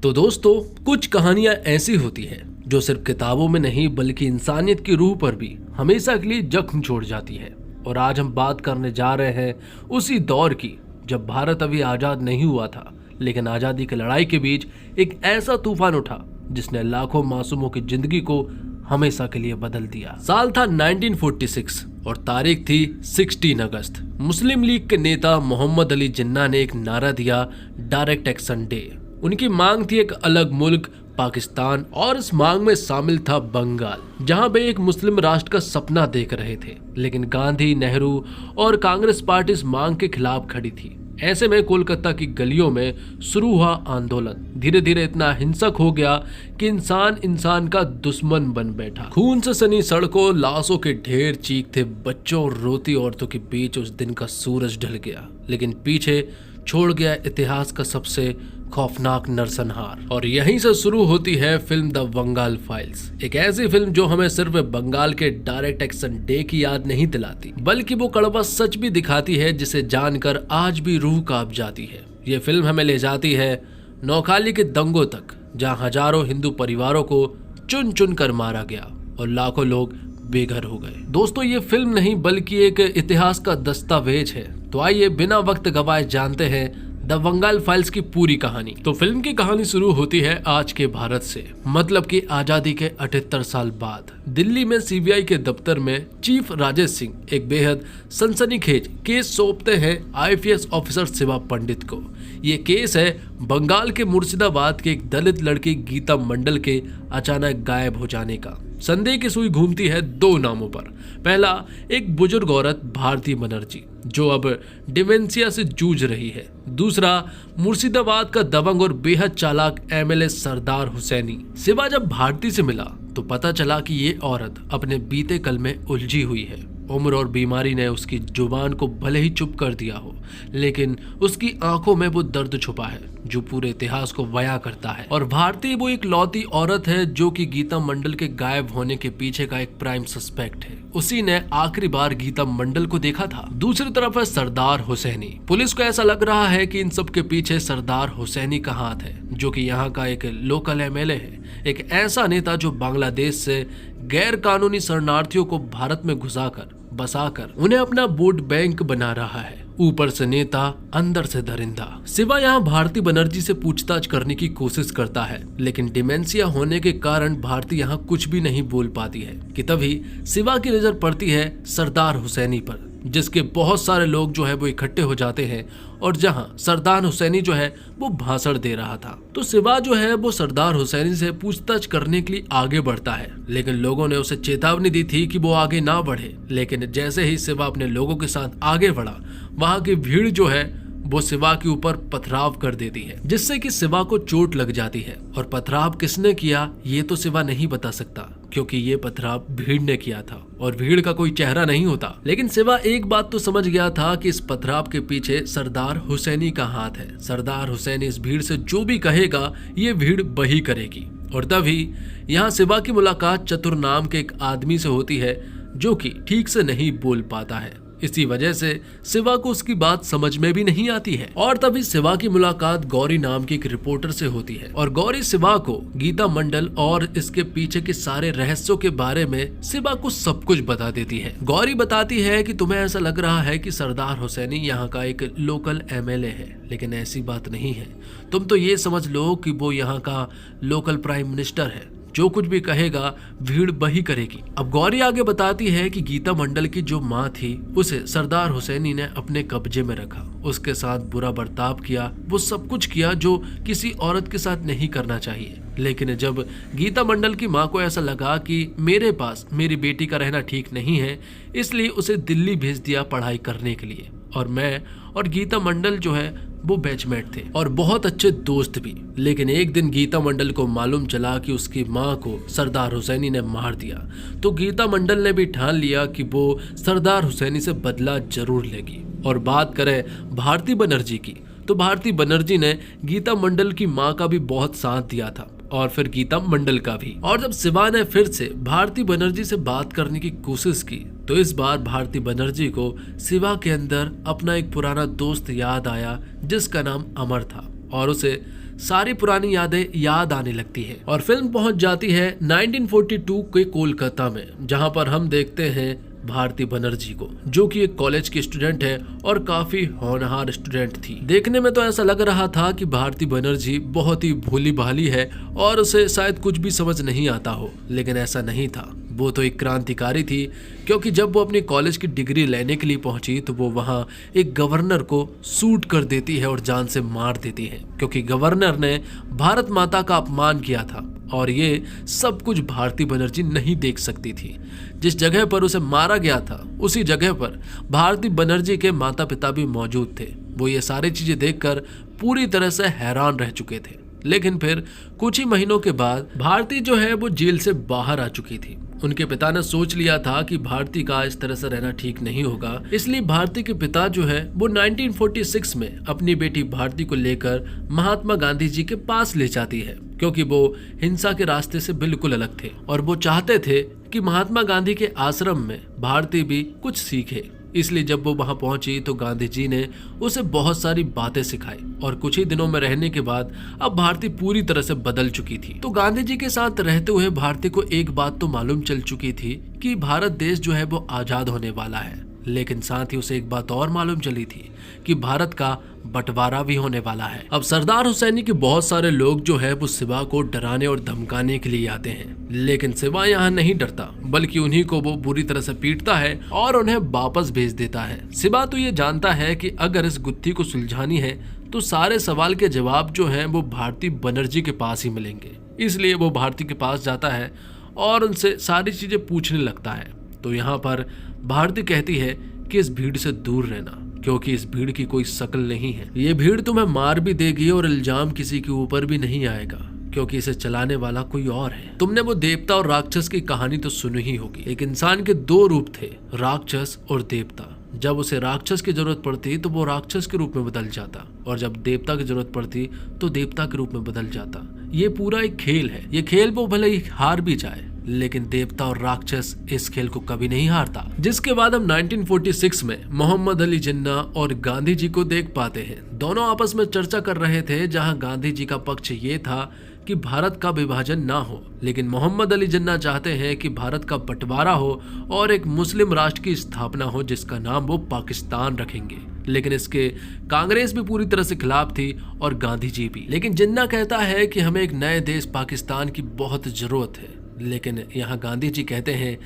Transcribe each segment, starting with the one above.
तो दोस्तों, कुछ कहानियां ऐसी होती हैं जो सिर्फ किताबों में नहीं बल्कि इंसानियत की रूह पर भी हमेशा के लिए जख्म छोड़ जाती है। और आज हम बात करने जा रहे हैं उसी दौर की जब भारत अभी आजाद नहीं हुआ था, लेकिन आजादी की लड़ाई के बीच एक ऐसा तूफान उठा जिसने लाखों मासूमों की जिंदगी को हमेशा के लिए बदल दिया। साल था 1946 और तारीख थी 16 अगस्त। मुस्लिम लीग के नेता मोहम्मद अली जिन्ना ने एक नारा दिया, डायरेक्ट एक्शन डे। उनकी मांग थी एक अलग मुल्क पाकिस्तान, और इस मांग में शामिल था बंगाल, जहां वे एक मुस्लिम राष्ट्र का सपना देख रहे थे। लेकिन गांधी, नेहरू और कांग्रेस पार्टी इस मांग के खिलाफ खड़ी थी। ऐसे में कोलकाता की गलियों में शुरू हुआ आंदोलन धीरे धीरे इतना हिंसक हो गया कि इंसान इंसान का दुश्मन बन बैठा। खून से सनी सड़कों, लाशों के ढेर, चीखते बच्चों और रोती औरतों के बीच उस दिन का सूरज ढल गया, लेकिन पीछे छोड़ गया इतिहास का सबसे खौफनाक नरसंहार। और यहीं से शुरू होती है फिल्म द बंगाल फाइल्स, एक ऐसी फिल्म जो हमें सिर्फ बंगाल के डायरेक्ट एक्शन डे की याद नहीं दिलाती, बल्कि वो कड़वा सच भी दिखाती है जिसे जानकर आज भी रूह कांप जाती है। ये फिल्म हमें ले जाती है नौखाली के दंगों तक, जहां हजारों हिंदू परिवारों को चुन चुन कर मारा गया और लाखों लोग बेघर हो गए। दोस्तों, ये फिल्म नहीं बल्कि एक इतिहास का दस्तावेज है। तो आइए बिना वक्त गवाए जानते हैं द बंगाल फाइल्स की पूरी कहानी। तो फिल्म की कहानी शुरू होती है आज के भारत से, मतलब कि आजादी के 78 साल बाद। दिल्ली में सीबीआई के दफ्तर में चीफ राजेश सिंह एक बेहद सनसनीखेज केस सौंपते हैं आईपीएस ऑफिसर शिवा पंडित को। ये केस है बंगाल के मुर्शिदाबाद के एक दलित लड़की गीता मंडल के अचानक गायब हो जाने का। संदेह की सुई घूमती है दो नामों पर। पहला, एक बुजुर्ग औरत भारती बनर्जी जो अब डिमेंशिया से जूझ रही है। दूसरा, मुर्शिदाबाद का दबंग और बेहद चालाक एमएलए सरदार हुसैनी। शिवा जब भारती से मिला तो पता चला कि ये औरत अपने बीते कल में उलझी हुई है। उम्र और बीमारी ने उसकी जुबान को भले ही चुप कर दिया हो, लेकिन उसकी आंखों में वो दर्द छुपा है जो पूरे इतिहास को बयां करता है। और भारती वो एक लौती औरत है जो कि गीता मंडल के गायब होने के पीछे का एक प्राइम सस्पेक्ट है। उसी ने आखिरी बार गीता मंडल को देखा था। दूसरी तरफ है सरदार हुसैनी। पुलिस को ऐसा लग रहा है कि इन सब के पीछे सरदार हुसैनी का हाथ है, जो कि यहाँ का एक लोकल एमएलए है, एक ऐसा नेता जो बांग्लादेश से गैर कानूनी शरणार्थियों को भारत में घुसाकर बसाकर उन्हें अपना वोट बैंक बना रहा है। ऊपर से नेता, अंदर से दरिंदा। शिवा यहाँ भारती बनर्जी से पूछताछ करने की कोशिश करता है, लेकिन डिमेंशिया होने के कारण भारती यहाँ कुछ भी नहीं बोल पाती है कि तभी शिवा की नजर पड़ती है सरदार हुसैनी पर, जिसके बहुत सारे लोग जो है वो इकट्ठे हो जाते हैं और जहां सरदार हुसैनी जो है वो भाषण दे रहा था। तो शिवा जो है वो सरदार हुसैनी से पूछताछ करने के लिए आगे बढ़ता है, लेकिन लोगों ने उसे चेतावनी दी थी कि वो आगे ना बढ़े। लेकिन जैसे ही शिवा अपने लोगों के साथ आगे बढ़ा, वहां की भीड़ जो है वो शिवा के ऊपर पथराव कर देती है, जिससे कि शिवा को चोट लग जाती है। और पथराव किसने किया ये तो शिवा नहीं बता सकता, क्योंकि ये पथराव भीड़ ने किया था और भीड़ का कोई चेहरा नहीं होता। लेकिन शिवा एक बात तो समझ गया था कि इस पथराव के पीछे सरदार हुसैनी का हाथ है। सरदार हुसैनी इस भीड़ से जो भी कहेगा ये भीड़ वही करेगी। और तभी यहाँ शिवा की मुलाकात चतुर नाम के एक आदमी से होती है, जो कि ठीक से नहीं बोल पाता है। इसी वजह से शिवा को उसकी बात समझ में भी नहीं आती है। और तभी शिवा की मुलाकात गौरी नाम की एक रिपोर्टर से होती है, और गौरी शिवा को गीता मंडल और इसके पीछे के सारे रहस्यों के बारे में शिवा को सब कुछ बता देती है। गौरी बताती है कि तुम्हें ऐसा लग रहा है कि सरदार हुसैनी यहाँ का एक लोकल एमएलए है, लेकिन ऐसी बात नहीं है। तुम तो ये समझ लो कि वो यहाँ का लोकल प्राइम मिनिस्टर है, जो कुछ भी कहेगा भीड़ वही करेगी। अब गौरी आगे बताती है कि गीता मंडल की जो माँ थी उसे सरदार हुसैनी ने अपने कब्जे में रखा, उसके साथ बुरा बर्ताव किया, वो सब कुछ किया जो किसी औरत के साथ नहीं करना चाहिए। लेकिन जब गीता मंडल की माँ को ऐसा लगा कि मेरे पास मेरी बेटी का रहना ठीक नहीं है, इसलिए उसे दिल्ली भेज दिया पढ़ाई करने के लिए। और मैं और गीता मंडल जो है वो बैचमेट थे और बहुत अच्छे दोस्त भी। लेकिन एक दिन गीता मंडल को मालूम चला कि उसकी माँ को सरदार हुसैनी ने मार दिया, तो गीता मंडल ने भी ठान लिया कि वो सरदार हुसैनी से बदला जरूर लेगी। और बात करें भारती बनर्जी की, तो भारती बनर्जी ने गीता मंडल की माँ का भी बहुत साथ दिया था और फिर गीता मंडल का भी। और जब शिवा ने फिर से भारती बनर्जी से बात करने की कोशिश की, तो इस बार भारती बनर्जी को शिवा के अंदर अपना एक पुराना दोस्त याद आया जिसका नाम अमर था। और उसे सारी पुरानी यादें याद आने लगती हैं और फिल्म पहुंच जाती है 1942 के कोलकाता में, जहां पर हम देखते हैं भारती बनर्जी को, जो कि एक कॉलेज की स्टूडेंट है और काफी होनहार स्टूडेंट थी। देखने में तो ऐसा लग रहा था कि भारती बनर्जी बहुत ही भोली भाली है और उसे शायद कुछ भी समझ नहीं आता हो, लेकिन ऐसा नहीं था। वो तो एक क्रांतिकारी थी, क्योंकि जब वो अपनी कॉलेज की डिग्री लेने के लिए पहुंची तो वो वहां एक गवर्नर को शूट कर देती है और जान से मार देती है, क्योंकि गवर्नर ने भारत माता का अपमान किया था और ये सब कुछ भारती बनर्जी नहीं देख सकती थी। जिस जगह पर उसे मारा गया था उसी जगह पर भारती बनर्जी के माता पिता भी मौजूद थे। वो ये सारी चीजें देखकर पूरी तरह से हैरान रह चुके थे। लेकिन फिर कुछ ही महीनों के बाद भारती जो है वो जेल से बाहर आ चुकी थी। उनके पिता ने सोच लिया था कि भारती का इस तरह से रहना ठीक नहीं होगा, इसलिए भारती के पिता जो है वो 1946 में अपनी बेटी भारती को लेकर महात्मा गांधी जी के पास ले जाती है, क्योंकि वो हिंसा के रास्ते से बिल्कुल अलग थे और वो चाहते थे कि महात्मा गांधी के आश्रम में भारती भी कुछ सीखे। इसलिए जब वो वहां पहुंची तो गांधी जी ने उसे बहुत सारी बातें सिखाई और कुछ ही दिनों में रहने के बाद अब भारती पूरी तरह से बदल चुकी थी। तो गांधी जी के साथ रहते हुए भारती को एक बात तो मालूम चल चुकी थी कि भारत देश जो है वो आजाद होने वाला है, लेकिन साथ ही उसे एक बात और मालूम चली थी कि भारत का बंटवारा भी होने वाला है। अब सरदार हुसैनी के बहुत सारे लोग जो है वो शिवा को डराने और धमकाने के लिए आते हैं, लेकिन शिवा यहाँ नहीं डरता, बल्कि उन्हीं को वो बुरी तरह से पीटता है और उन्हें वापस भेज देता है। शिवा तो ये जानता है कि अगर इस गुत्थी को सुलझानी है तो सारे सवाल के जवाब जो हैं वो भारती बनर्जी के पास ही मिलेंगे। इसलिए वो भारती के पास जाता है और उनसे सारी चीजें पूछने लगता है। तो यहाँ पर भारती कहती है कि इस भीड़ से दूर रहना, क्योंकि इस भीड़ की कोई शक्ल नहीं है। ये भीड़ तुम्हें मार भी देगी और इल्जाम किसी के ऊपर भी नहीं आएगा, क्योंकि इसे चलाने वाला कोई और है। तुमने वो देवता और राक्षस की कहानी तो सुनी ही होगी। एक इंसान के दो रूप थे, राक्षस और देवता। जब उसे राक्षस की जरूरत पड़ती तो वो राक्षस के रूप में बदल जाता, और जब देवता की जरूरत पड़ती तो देवता के रूप में बदल जाता। ये पूरा एक खेल है। ये खेल वो भले ही हार भी जाए, लेकिन देवता और राक्षस इस खेल को कभी नहीं हारता। जिसके बाद हम 1946 में मोहम्मद अली जिन्ना और गांधी जी को देख पाते हैं। दोनों आपस में चर्चा कर रहे थे, जहां गांधी जी का पक्ष ये था कि भारत का विभाजन ना हो, लेकिन मोहम्मद अली जिन्ना चाहते हैं कि भारत का बंटवारा हो और एक मुस्लिम राष्ट्र की स्थापना हो जिसका नाम वो पाकिस्तान रखेंगे। लेकिन इसके कांग्रेस भी पूरी तरह से खिलाफ थी और गांधी जी भी। लेकिन जिन्ना कहता है कि हमें एक नए देश पाकिस्तान की बहुत जरूरत है, लेकिन यहाँ गांधी जी कहते हैं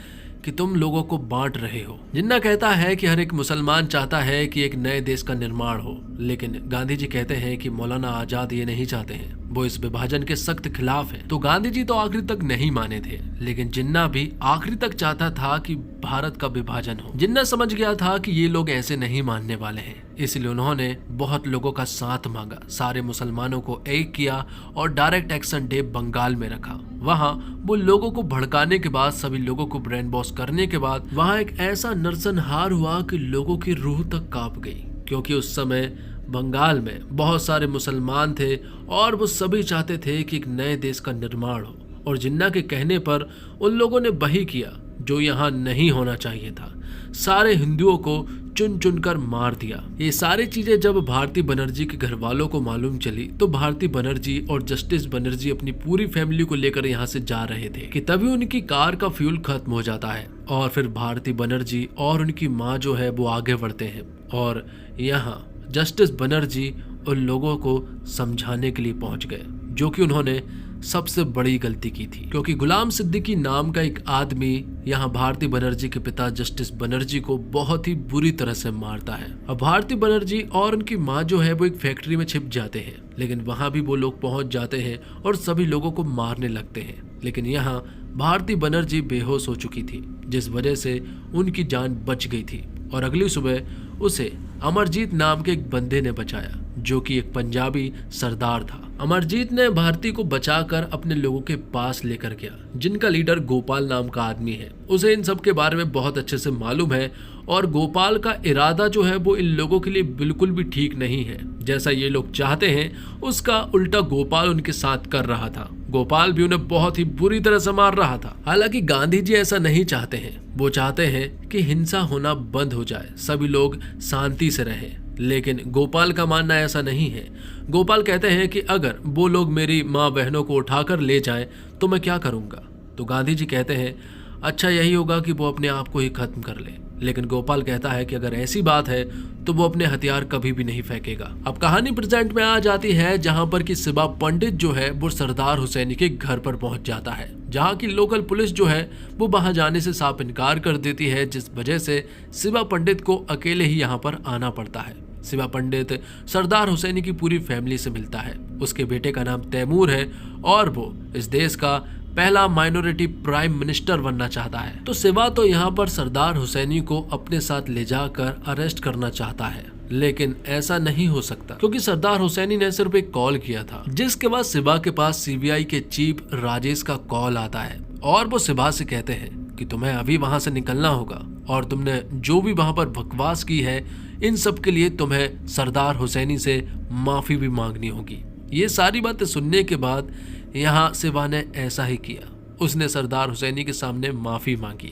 कि तुम लोगों को बांट रहे हो। जिन्ना कहता है कि हर एक मुसलमान चाहता है कि एक नए देश का निर्माण हो, लेकिन गांधी जी कहते हैं कि मौलाना आजाद ये नहीं चाहते हैं, वो इस विभाजन के सख्त खिलाफ हैं। तो गांधी जी तो आखिरी तक नहीं माने थे, लेकिन जिन्ना भी आखिरी तक चाहता था कि भारत का विभाजन हो। जिन्ना समझ गया था कि ये लोग ऐसे नहीं मानने वाले हैं, इसलिए उन्होंने बहुत लोगों का साथ मांगा, सारे मुसलमानों को एक किया और डायरेक्ट एक्शन डे बंगाल में रखा। वहां वो लोगों को भड़काने के बाद, सभी लोगों को ब्रेन वॉश करने के बाद वहां एक ऐसा नरसंहार हुआ कि लोगों की रूह तक कांप गई, क्योंकि उस समय बंगाल में बहुत सारे मुसलमान थे और वो सभी चाहते थे कि एक नए देश का निर्माण हो। और जिन्ना के कहने पर उन लोगों ने वही किया जो यहाँ नहीं होना चाहिए था। सारे हिंदुओं को चुन चुन कर मार दिया। ये सारी चीजें जब भारती बनर्जी के घर वालों को मालूम चली तो भारती बनर्जी और जस्टिस बनर्जी अपनी पूरी फैमिली को लेकर यहाँ से जा रहे थे कि तभी उनकी कार का फ्यूल खत्म हो जाता है और फिर भारती बनर्जी और उनकी माँ जो है वो आगे बढ़ते हैं और यहाँ जस्टिस बनर्जी उन लोगों को समझाने के लिए पहुंच गए, जो कि उन्होंने सबसे बड़ी गलती की थी, क्योंकि गुलाम सिद्दीकी नाम का एक आदमी यहाँ भारती बनर्जी के पिता जस्टिस बनर्जी को बहुत ही बुरी तरह से मारता है। अब भारती बनर्जी और उनकी माँ जो है वो एक फैक्ट्री में छिप जाते हैं, लेकिन वहां भी वो लोग पहुंच जाते हैं और सभी लोगों को मारने लगते हैं। लेकिन यहाँ भारती बनर्जी बेहोश हो चुकी थी, जिस वजह से उनकी जान बच गई थी और अगली सुबह उसे अमरजीत नाम के एक बंदे ने बचाया, जो कि एक पंजाबी सरदार था। अमरजीत ने भारती को बचाकर अपने लोगों के पास लेकर गया, जिनका लीडर गोपाल नाम का आदमी है। उसे इन सब के बारे में बहुत अच्छे से मालूम है और गोपाल का इरादा जो है वो इन लोगों के लिए बिल्कुल भी ठीक नहीं है। जैसा ये लोग चाहते हैं उसका उल्टा गोपाल उनके साथ कर रहा था। गोपाल भी उन्हें बहुत ही बुरी तरह से मार रहा था। हालांकि गांधी जी ऐसा नहीं चाहते हैं, वो चाहते हैं कि हिंसा होना बंद हो जाए, सभी लोग शांति से रहें। लेकिन गोपाल का मानना ऐसा नहीं है। गोपाल कहते हैं कि अगर वो लोग मेरी माँ बहनों को उठाकर ले जाएं तो मैं क्या करूँगा। तो गांधी जी कहते हैं अच्छा यही होगा कि वो अपने आप को ही खत्म कर ले। लेकिन गोपाल कहता है कि अगर ऐसी बात है तो वो अपने हथियार कभी भी नहीं फेंकेगा। अब कहानी प्रेजेंट में आ जाती है जहां पर कि शिवा पंडित जो है वो सरदार हुसैनी के घर पर पहुंच जाता है, जहां की लोकल पुलिस जो है वो वहां जाने से साफ इनकार कर देती है, जिस वजह से शिवा पंडित को अकेले ही यहाँ पर आना पड़ता है। शिवा पंडित सरदार हुसैनी की पूरी फैमिली से मिलता है। उसके बेटे का नाम तैमूर है और वो इस देश का पहला माइनॉरिटी प्राइम मिनिस्टर बनना चाहता है। तो शिवा तो यहाँ पर सरदार हुसैनी को अपने साथ ले जाकर अरेस्ट करना चाहता है, लेकिन ऐसा नहीं हो सकता क्योंकि सरदार हुसैनी ने सिर्फ एक कॉल किया था, जिसके बाद शिवा के पास सीबीआई के चीफ राजेश का कॉल आता है और वो शिवा से कहते हैं कि तुम्हें अभी वहां से निकलना होगा और तुमने जो भी वहां पर बकवास की है इन सब के लिए तुम्हें सरदार हुसैनी से माफी भी मांगनी होगी। ये सारी बातें सुनने के बाद यहाँ शिवा ने ऐसा ही किया। उसने सरदार हुसैनी के सामने माफी मांगी,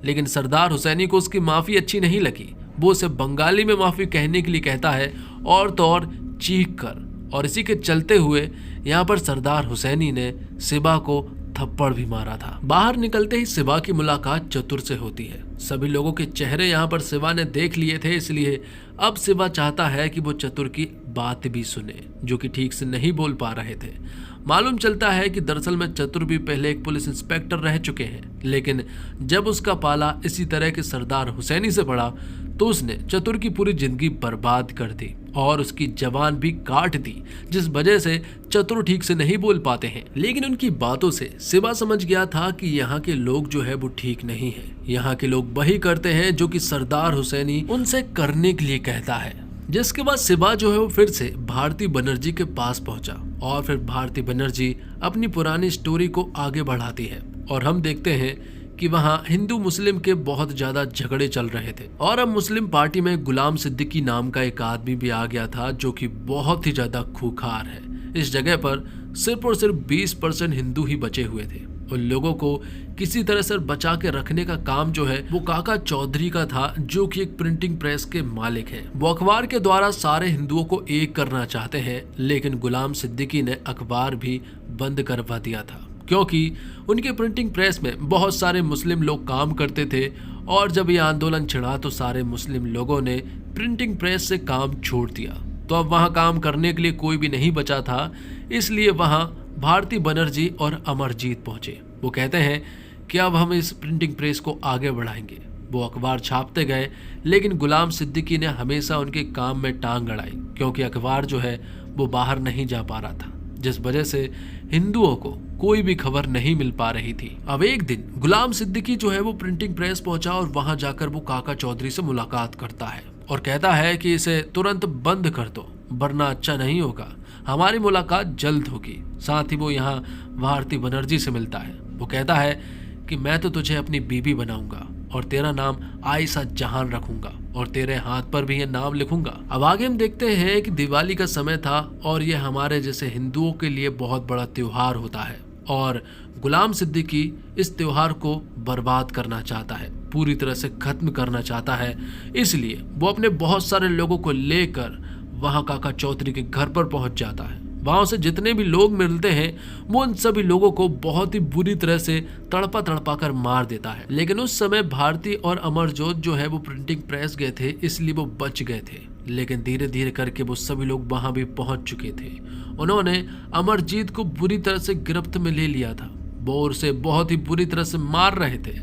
लेकिन सरदार हुसैनी को उसकी माफी अच्छी नहीं लगी। वो उसे बंगाली में माफी कहने के लिए कहता है और तो और चीख कर, और इसी के चलते हुए यहाँ पर सरदार हुसैनी ने शिवा को थप्पड़ भी मारा था। बाहर निकलते ही शिवा की मुलाकात चतुर से होती है। सभी लोगों के चेहरे यहाँ पर शिवा ने देख लिए थे, इसलिए अब शिवा चाहता है कि वो चतुर की बात भी सुने, जो कि ठीक से नहीं बोल पा रहे थे। मालूम चलता है कि दरअसल में चतुर भी पहले एक पुलिस इंस्पेक्टर रह चुके हैं, लेकिन जब उसका पाला इसी तरह के सरदार हुसैनी से पड़ा तो उसने चतुर की पूरी जिंदगी बर्बाद कर दी और उसकी जबान भी काट दी, जिस वजह से चतुर ठीक से नहीं बोल पाते हैं। लेकिन उनकी बातों से शिवा समझ गया था कि यहाँ के लोग जो है वो ठीक नहीं है। यहाँ के लोग वही करते हैं जो कि सरदार हुसैनी उनसे करने के लिए कहता है। जिसके बाद शिवा जो है वो फिर से भारती बनर्जी के पास पहुंचा और फिर भारती बनर्जी अपनी पुरानी स्टोरी को आगे बढ़ाती है और हम देखते हैं कि वहाँ हिंदू मुस्लिम के बहुत ज्यादा झगड़े चल रहे थे और अब मुस्लिम पार्टी में गुलाम सिद्दीकी नाम का एक आदमी भी आ गया था, जो कि बहुत ही ज्यादा खूंखार है। इस जगह पर सिर्फ और सिर्फ 20% हिंदू ही बचे हुए थे। उन लोगों को किसी तरह से बचा के रखने का काम जो है वो काका चौधरी का था, जो कि एक प्रिंटिंग प्रेस के मालिक हैं। वो अखबार के द्वारा सारे हिंदुओं को एक करना चाहते हैं, लेकिन गुलाम सिद्दीकी ने अखबार भी बंद करवा दिया था क्योंकि उनके प्रिंटिंग प्रेस में बहुत सारे मुस्लिम लोग काम करते थे और जब ये आंदोलन छिड़ा तो सारे मुस्लिम लोगों ने प्रिंटिंग प्रेस से काम छोड़ दिया। तो अब वहाँ काम करने के लिए कोई भी नहीं बचा था, इसलिए वहाँ भारती बनर्जी और अमरजीत पहुंचे। वो कहते हैं कि अब हम इस प्रिंटिंग प्रेस को आगे बढ़ाएंगे। वो अखबार छापते गए, लेकिन गुलाम सिद्दीकी ने हमेशा उनके काम में टांग अड़ाई क्योंकि अखबार जो है वो बाहर नहीं जा पा रहा था, जिस वजह से हिंदुओं को कोई भी खबर नहीं मिल पा रही थी। अब एक दिन गुलाम सिद्दीकी जो है वो प्रिंटिंग प्रेस पहुंचा और वहां जाकर वो काका चौधरी से मुलाकात करता है और कहता है कि इसे तुरंत बंद कर दो वरना अच्छा नहीं होगा, हमारी मुलाकात जल्द होगी। साथ ही वो यहाँ भारती बनर्जी से मिलता है। वो कहता है कि मैं तो तुझे अपनी बीबी बनाऊंगा और तेरा नाम आयशा जहान रखूंगा और तेरे हाथ पर भी ये नाम लिखूंगा। अब आगे हम देखते हैं कि दिवाली का समय था और ये हमारे जैसे हिंदुओं के लिए बहुत बड़ा त्योहार होता है और गुलाम सिद्दीकी इस त्योहार को बर्बाद करना चाहता है, पूरी तरह से खत्म करना चाहता है। इसलिए वो अपने बहुत सारे लोगों को लेकर वहां काका चौधरी के घर पर पहुंच जाता है। वहां से जितने भी लोग मिलते हैं वो उन सभी लोगों को बहुत ही बुरी तरह से तड़पा कर मार देता है। लेकिन उस समय भारती और अमरजोत जो है वो प्रिंटिंग प्रेस गए थे, इसलिए वो बच गए थे। लेकिन धीरे धीरे करके वो सभी लोग वहां भी पहुंच चुके थे। उन्होंने अमरजीत को बुरी तरह से गिरफ्त में ले लिया था, वो उसे बहुत ही बुरी तरह से मार रहे थे।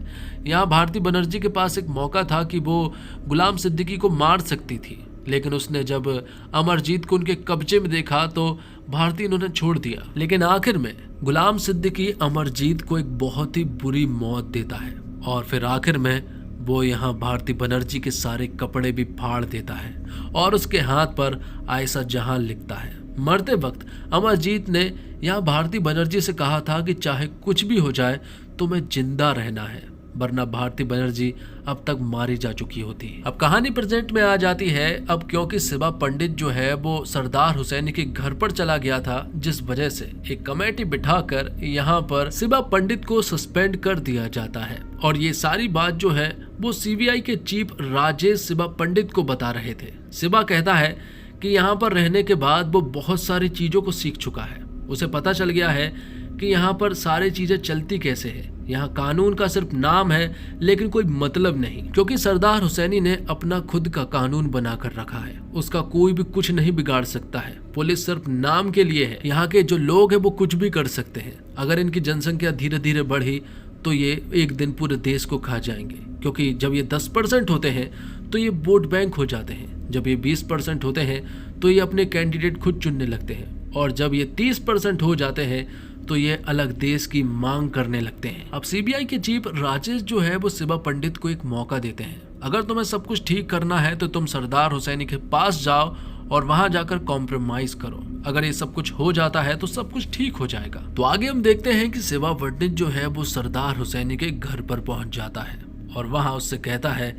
यहाँ भारती बनर्जी के पास एक मौका था कि वो गुलाम सिद्दीकी को मार सकती थी, लेकिन उसने जब अमरजीत को उनके कब्जे में देखा तो भारती ने उन्हें छोड़ दिया। लेकिन आखिर में गुलाम सिद्दीकी अमरजीत को एक बहुत ही बुरी मौत देता है और फिर आखिर में वो यहाँ भारती बनर्जी के सारे कपड़े भी फाड़ देता है और उसके हाथ पर आयशा जहां लिखता है। मरते वक्त अमरजीत ने यहाँ भारती बनर्जी से कहा था कि चाहे कुछ भी हो जाए तुम्हें जिंदा रहना है वरना भारती बनर्जी अब तक मारी जा चुकी होती। अब कहानी प्रेजेंट में आ जाती है। अब क्योंकि शिवा पंडित जो है वो सरदार हुसैनी के घर पर चला गया था, जिस वजह से एक कमेटी बिठाकर यहाँ पर शिवा पंडित को सस्पेंड कर दिया जाता है। और ये सारी बात जो है वो सीबीआई के चीफ राजेश शिवा पंडित को बता रहे थे। शिवा कहता है कि यहाँ पर रहने के बाद वो बहुत सारी चीजों को सीख चुका है। उसे पता चल गया है कि यहाँ पर सारी चीजें चलती कैसे है। यहाँ कानून का सिर्फ नाम है लेकिन कोई मतलब नहीं, क्योंकि सरदार हुसैनी ने अपना खुद का कानून बना कर रखा है। उसका कोई भी कुछ नहीं बिगाड़ सकता है। पुलिस सिर्फ नाम के लिए है। यहाँ के जो लोग हैं वो कुछ भी कर सकते हैं। अगर इनकी जनसंख्या धीरे धीरे बढ़ी तो ये एक दिन पूरे देश को खा जाएंगे, क्योंकि जब ये 10% होते हैं तो ये वोट बैंक हो जाते हैं। जब ये 20% होते हैं तो ये अपने कैंडिडेट खुद चुनने लगते हैं, और जब ये 30% हो जाते हैं तो ये अलग देश की मांग करने लगते हैं। अब सीबीआई के चीफ राजेश जो है वो शिवा पंडित को एक मौका देते हैं। अगर तुम्हें सब कुछ ठीक करना है तो तुम सरदार हुसैनी के पास जाओ और वहां जाकर कॉम्प्रोमाइज करो। अगर ये सब कुछ हो जाता है तो सब कुछ ठीक हो जाएगा। तो आगे हम देखते हैं कि शिवा पंडित जो है वो सरदार हुसैनी के घर पर पहुंच जाता है और वहां उससे कहता है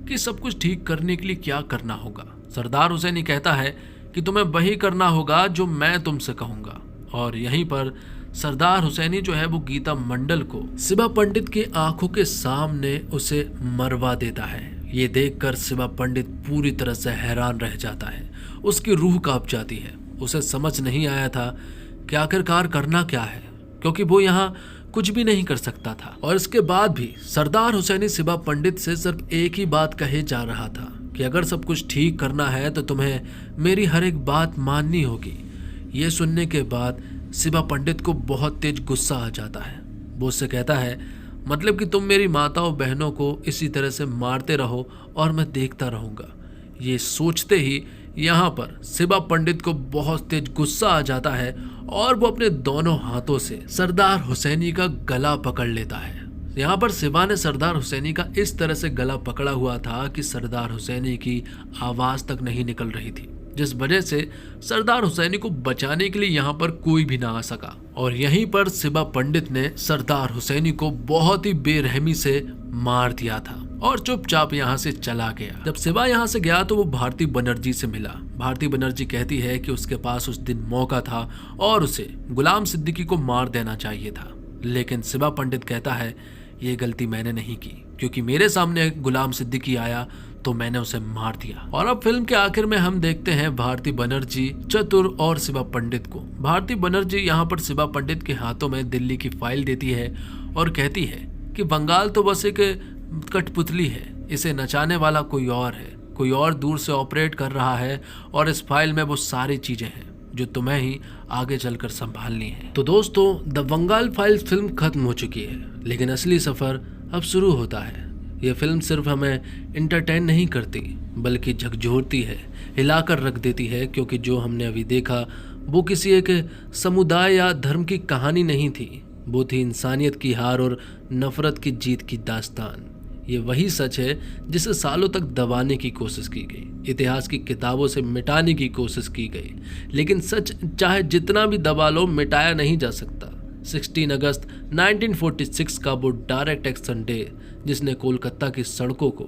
कि सब कुछ ठीक करने के लिए क्या करना होगा। सरदार हुसैनी कहता है कि तुम्हें वही करना होगा जो मैं तुमसे कहूंगा। और यहीं पर सरदार हुसैनी जो है वो गीता मंडल को शिवा पंडित की आंखों के सामने उसे मरवा देता है। ये देखकर शिवा पंडित पूरी तरह से हैरान रह जाता है। उसकी रूह कांप जाती है। उसे समझ नहीं आया था कि आखिरकार करना क्या है, क्योंकि वो यहाँ कुछ भी नहीं कर सकता था। और इसके बाद भी सरदार हुसैनी शिवा पंडित से सिर्फ एक ही बात कहे जा रहा था कि अगर सब कुछ ठीक करना है तो तुम्हें मेरी हर एक बात माननी होगी। ये सुनने के बाद शिवा पंडित को बहुत तेज गुस्सा आ जाता है। वो उससे कहता है, मतलब कि तुम मेरी माताओं बहनों को इसी तरह से मारते रहो और मैं देखता रहूंगा। ये सोचते ही यहाँ पर शिवा पंडित को बहुत तेज गुस्सा आ जाता है और वो अपने दोनों हाथों से सरदार हुसैनी का गला पकड़ लेता है। यहाँ पर शिवा ने सरदार हुसैनी का इस तरह से गला पकड़ा हुआ था कि सरदार हुसैनी की आवाज तक नहीं निकल रही थी, जिस वजह से सरदार हुसैनी को बचाने के लिए यहाँ पर कोई भी ना आ सका। और यहीं पर शिवा पंडित ने सरदार हुसैनी को बहुत ही बेरहमी से मार दिया था और चुपचाप यहाँ से चला गया। जब शिवा यहाँ से गया तो वो भारती बनर्जी से मिला। भारती बनर्जी कहती है कि उसके पास उस दिन मौका था और उसे गुलाम सिद्दीकी को मार देना चाहिए था, लेकिन शिवा पंडित कहता है ये गलती मैंने नहीं की, क्योंकि मेरे सामने गुलाम सिद्दीकी आया तो मैंने उसे मार दिया। और अब फिल्म के आखिर में हम देखते हैं भारती बनर्जी, चतुर और शिवा पंडित को। भारती बनर्जी यहाँ पर शिवा पंडित के हाथों में दिल्ली की फाइल देती है और कहती है कि बंगाल तो बस एक कठपुतली है, इसे नचाने वाला कोई और है, कोई और दूर से ऑपरेट कर रहा है और इस फाइल में वो सारी चीजें हैं जो तुम्हें ही आगे चलकर संभालनी है। तो दोस्तों, द बंगाल फाइल्स फिल्म खत्म हो चुकी है, लेकिन असली सफर अब शुरू होता है। ये फिल्म सिर्फ हमें इंटरटेन नहीं करती बल्कि झकझोरती है, हिलाकर रख देती है, क्योंकि जो हमने अभी देखा वो किसी एक समुदाय या धर्म की कहानी नहीं थी, वो थी इंसानियत की हार और नफरत की जीत की दास्तान। ये वही सच है जिसे सालों तक दबाने की कोशिश की गई, इतिहास की किताबों से मिटाने की कोशिश की गई, लेकिन सच चाहे जितना भी दबा लो मिटाया नहीं जा सकता। 16 अगस्त 1946 का वो डायरेक्ट एक्शन डे जिसने कोलकाता की सड़कों को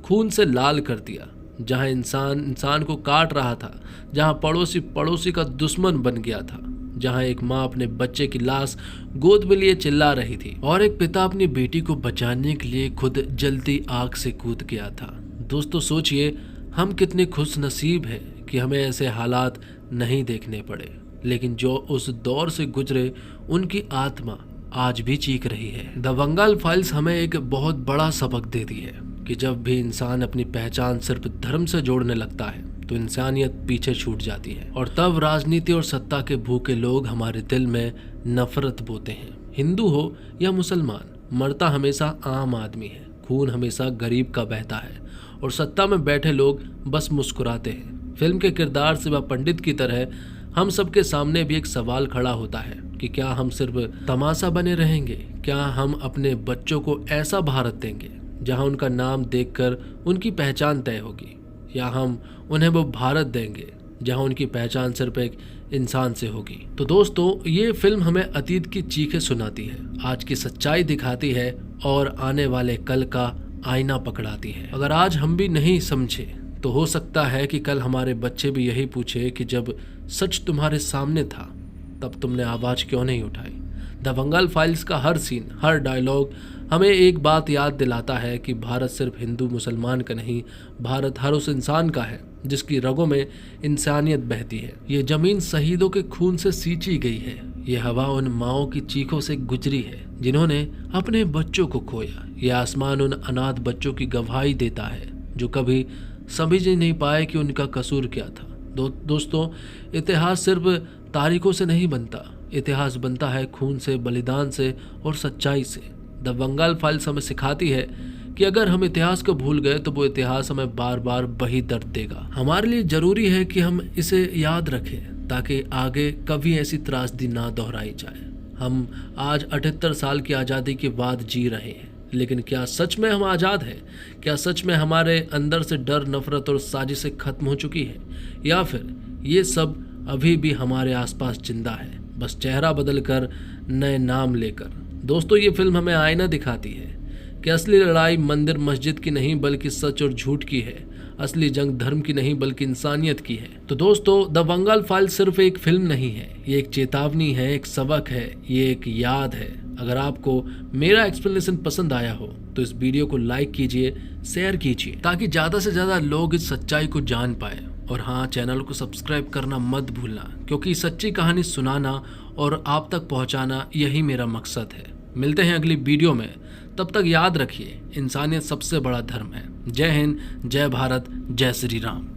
खून से लाल कर दिया, जहां इंसान को काट रहा था, जहां पड़ोसी का दुश्मन बन गया था, जहां एक माँ अपने बच्चे की लाश गोद में लिए चिल्ला रही थी और एक पिता अपनी बेटी को बचाने के लिए खुद जलती आग से कूद गया था। दोस्तों सोचिए, हम कितने खुश नसीब हैं कि हमें ऐसे हालात नहीं देखने पड़े, लेकिन जो उस दौर से गुजरे उनकी आत्मा आज भी चीख रही है। द बंगाल फाइल्स हमें एक बहुत बड़ा सबक देती है कि जब भी इंसान अपनी पहचान सिर्फ धर्म से जोड़ने लगता है तो इंसानियत पीछे छूट जाती है, और तब राजनीति और सत्ता के भूखे लोग हमारे दिल में नफरत बोते हैं। हिंदू हो या मुसलमान, मरता हमेशा आम आदमी है, खून हमेशा गरीब का बहता है और सत्ता में बैठे लोग बस मुस्कुराते हैं। फिल्म के किरदार शिवा पंडित की तरह हम सबके सामने भी एक सवाल खड़ा होता है कि क्या हम सिर्फ तमाशा बने रहेंगे? क्या हम अपने बच्चों को ऐसा भारत देंगे जहां उनका नाम देखकर उनकी पहचान तय होगी, या हम उन्हें वो भारत देंगे जहां उनकी पहचान सिर्फ एक इंसान से होगी। तो दोस्तों, ये फिल्म हमें अतीत की चीखें सुनाती है, आज की सच्चाई दिखाती है और आने वाले कल का आईना पकड़ाती है। अगर आज हम भी नहीं समझे तो हो सकता है कि कल हमारे बच्चे भी यही पूछे कि जब सच तुम्हारे सामने था तब तुमने आवाज क्यों नहीं उठाई। द बंगाल फाइल्स का हर सीन, हर डायलॉग हमें एक बात याद दिलाता है कि भारत सिर्फ हिंदू मुसलमान का नहीं, भारत हर उस इंसान का है जिसकी रगों में इंसानियत बहती है। ये जमीन शहीदों के खून से सींची गई है, ये हवा उन माओं की चीखों से गुजरी है जिन्होंने अपने बच्चों को खोया, ये आसमान उन अनाथ बच्चों की गवाही देता है जो कभी समझ ही नहीं पाए कि उनका कसूर क्या था। दोस्तों, इतिहास सिर्फ तारीखों से नहीं बनता, इतिहास बनता है खून से, बलिदान से और सच्चाई से। द बंगाल फाइल्स हमें सिखाती है कि अगर हम इतिहास को भूल गए तो वो इतिहास हमें बार बार वही दर्द देगा। हमारे लिए जरूरी है कि हम इसे याद रखें ताकि आगे कभी ऐसी त्रासदी ना दोहराई जाए। हम आज 78 साल की आज़ादी के बाद जी रहे हैं, लेकिन क्या सच में हम आज़ाद हैं? क्या सच में हमारे अंदर से डर, नफरत और साजिशें खत्म हो चुकी है, या फिर ये सब अभी भी हमारे आसपास जिंदा है, बस चेहरा बदलकर, नए नाम लेकर। दोस्तों, ये फिल्म हमें आईना दिखाती है कि असली लड़ाई मंदिर मस्जिद की नहीं बल्कि सच और झूठ की है, असली जंग धर्म की नहीं बल्कि इंसानियत की है। तो दोस्तों, द बंगाल फाइल्स सिर्फ एक फिल्म नहीं है, ये एक चेतावनी है, एक सबक है, ये एक याद है। अगर आपको मेरा एक्सप्लेनेशन पसंद आया हो तो इस वीडियो को लाइक कीजिए, शेयर कीजिए ताकि ज़्यादा से ज़्यादा लोग इस सच्चाई को जान पाए। और हाँ, चैनल को सब्सक्राइब करना मत भूलना, क्योंकि सच्ची कहानी सुनाना और आप तक पहुंचाना यही मेरा मकसद है। मिलते हैं अगली वीडियो में, तब तक याद रखिए, इंसानियत सबसे बड़ा धर्म है। जय हिंद, जय भारत, जय श्री राम।